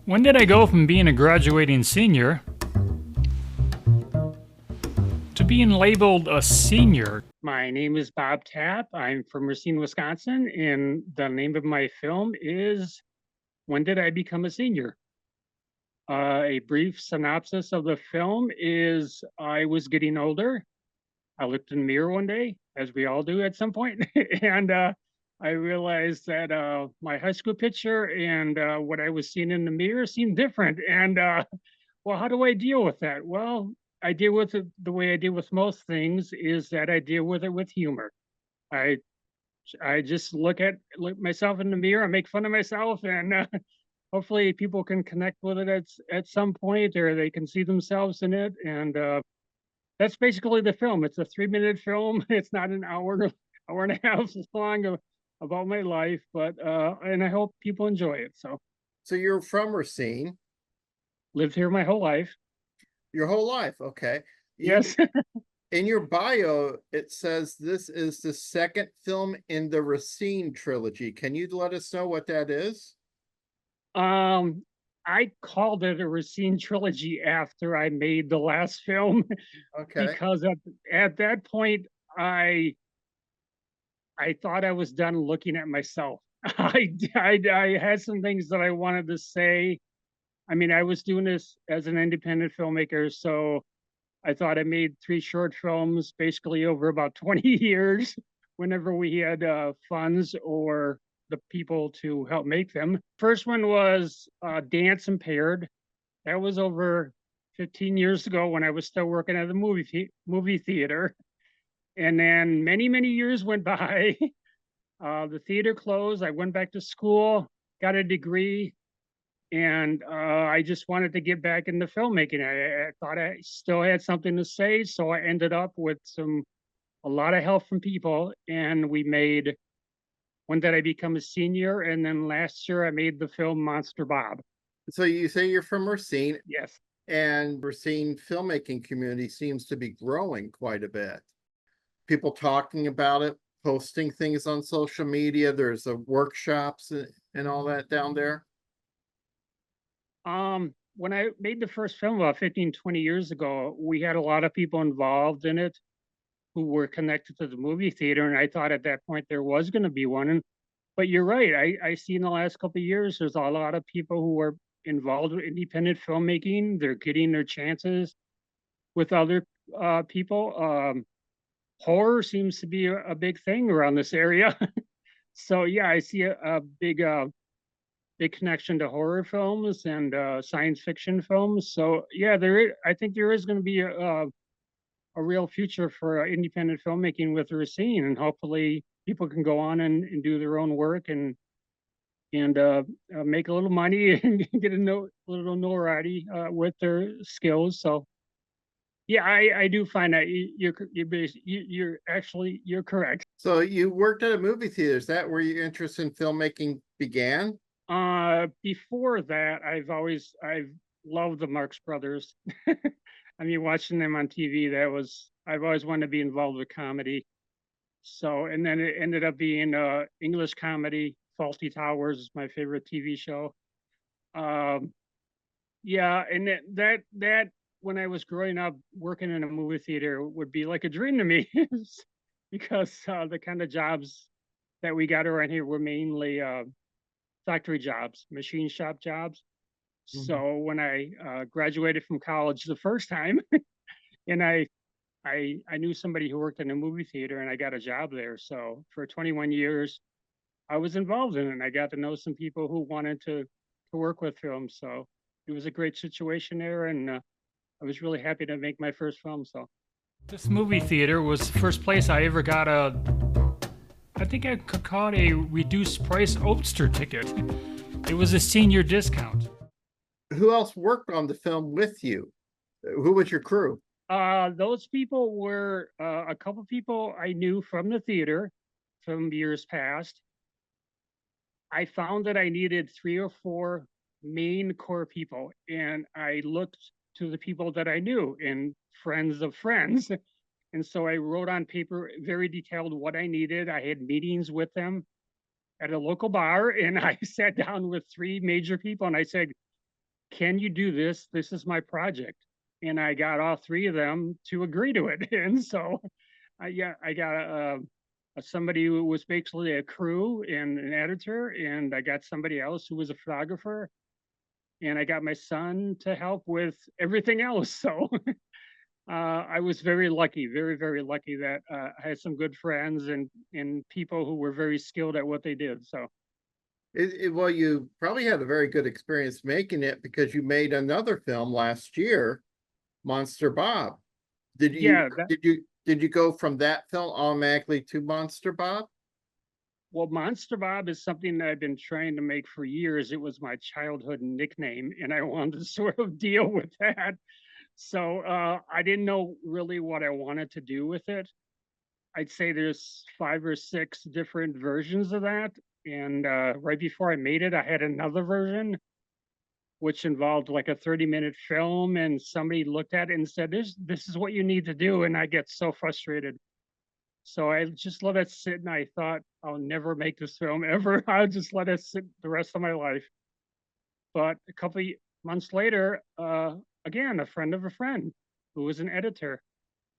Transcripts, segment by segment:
When did I go from being a graduating senior to being labeled a senior? My name is Bob Tapp. I'm from Racine, Wisconsin, and the name of my film is When Did I Become a Senior? A brief synopsis of the film is I was getting older. I looked in the mirror one day, as we all do at some point, and I realized that my high school picture and what I was seeing in the mirror seemed different. And well, how do I deal with that? Well, I deal with it the way I deal with most things is that I deal with it with humor. I I just look myself in the mirror, I make fun of myself, and hopefully people can connect with it at some point, or they can see themselves in it. And that's basically the film. It's a 3 minute film. It's not an hour and a half long about my life, but and I hope people enjoy it. So So you're from Racine lived here my whole life. your whole life, okay. You Yes. in your bio, it says this is the second film in the Racine trilogy. Can you let us know what that is? um, I called it a Racine trilogy after I made the last film Okay. because at that point I thought I was done looking at myself. I had some things that I wanted to say. I mean, I was doing this as an independent filmmaker, so I thought I made 3 short films basically over about 20 years whenever we had funds or the people to help make them. First one was Dance Impaired. That was over 15 years ago when I was still working at the movie theater. And then many years went by. The theater closed. I went back to school, got a degree, and I just wanted to get back into filmmaking. I thought I still had something to say, so I ended up with a lot of help from people, and we made When Did I Become a Senior? And then last year I made the film Monster Bob. So you say you're from Racine, Yes. and Racine filmmaking community seems to be growing quite a bit. People talking about it, posting things on social media. There's a workshops and all that down there. When I made the first film about 15, 20 years ago, we had a lot of people involved in it who were connected to the movie theater, and I thought at that point there was going to be one. But you're right. I see in the last couple of years there's a lot of people who are involved with independent filmmaking. They're getting their chances with other people. Horror seems to be a big thing around this area. So yeah, I see a big connection to horror films and science fiction films. So yeah, I think there is going to be a real future for independent filmmaking with Racine, and hopefully people can go on and do their own work and make a little money and get little notoriety with their skills. So yeah, I do find that you're correct. So you worked at a movie theater. Is that where your interest in filmmaking began? Before that, I've loved the Marx Brothers. I mean, watching them on TV, I've always wanted to be involved with comedy. So, and then it ended up being English comedy. Faulty Towers is my favorite TV show. Um, yeah, and that when I was growing up, working in a movie theater would be like a dream to me, because the kind of jobs that we got around here were mainly factory jobs, machine shop jobs. Mhm. So when I graduated from college the first time, and I knew somebody who worked in a movie theater, and I got a job there. So for 21 years, I was involved in it, and I got to know some people who wanted to work with films. So it was a great situation there, and I was really happy to make my first film. So This movie theater was the first place I ever got I think I could call it a reduced price Oatster ticket. It was a senior discount. Who else worked on the film with you? Who was your crew? those people were a couple people I knew from the theater from years past. I found that I needed 3 or 4 main core people, and I looked to the people that I knew and friends of friends. And so I wrote on paper very detailed what I needed. I had meetings with them at a local bar, and I sat down with 3 major people and I said, can you do this? This is my project. And I got all three of them to agree to it. And so I got somebody who was basically a crew and an editor, and I got somebody else who was a photographer, and I got my son to help with everything else. So I was very lucky, very, very lucky that I had some good friends and people who were very skilled at what they did. So Well, you probably had a very good experience making it because you made another film last year, Monster Bob. Did you yeah, did you go from that film automatically to Monster Bob? well, Monster Bob is something that I've been trying to make for years. It was my childhood nickname, and I wanted to sort of deal with that. So I didn't know really what I wanted to do with it. I'd say there's 5 or 6 different versions of that. And right before I made it, I had another version, which involved like a 30-minute film. And somebody looked at it and said, this is what you need to do. And I get so frustrated. So I just let it sit. And I thought, I'll never make this film ever. I'll just let it sit the rest of my life. But a couple of months later, again, a friend of a friend who was an editor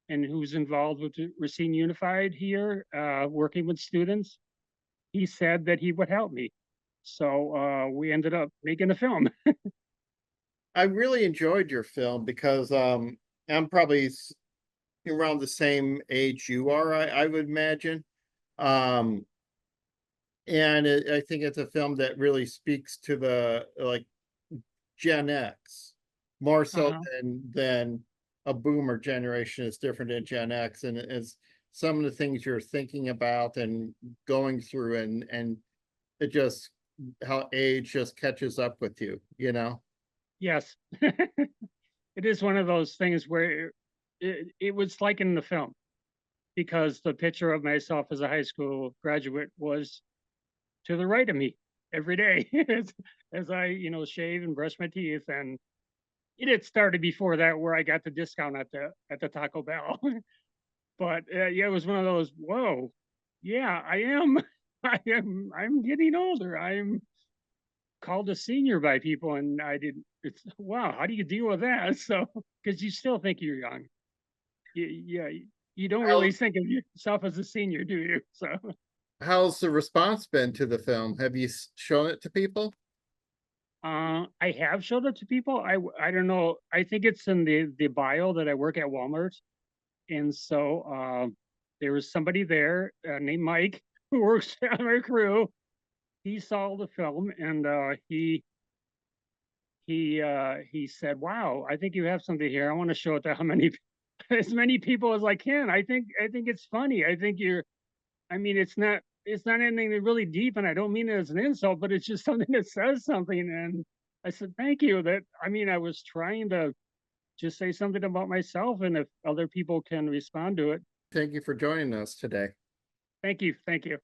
and who's involved with Racine Unified here, working with students, he said that he would help me. So we ended up making a film. I really enjoyed your film because I'm probably around the same age you are, I would imagine. Um, and I think it's a film that really speaks to the like Gen X more so Uh-huh. than a boomer generation is different than Gen X, and it's some of the things you're thinking about and going through, and it just how age just catches up with you, you know. Yes. It is one of those things where it was like in the film because the picture of myself as a high school graduate was to the right of me every day as I, shave and brush my teeth. And it had started before that where I got the discount at the Taco Bell. But yeah, it was one of those, whoa, yeah, I am. I'm getting older. I'm called a senior by people, and I didn't. It's wow. How do you deal with that? So, because you still think you're young, yeah, you don't How really think of yourself as a senior, do you? So, how's the response been to the film? Have you shown it to people? I have showed it to people. I don't know. I think it's in the bio that I work at Walmart, and so there was somebody there named Mike who works on our crew. He saw the film and he said, "Wow, I think you have something here. I want to show it to how many as many people as I can. I think it's funny. I think you're. I mean, it's not anything really deep, and I don't mean it as an insult, but it's just something that says something." And I said, "Thank you." I was trying to just say something about myself, and if other people can respond to it, Thank you for joining us today. thank you, thank you.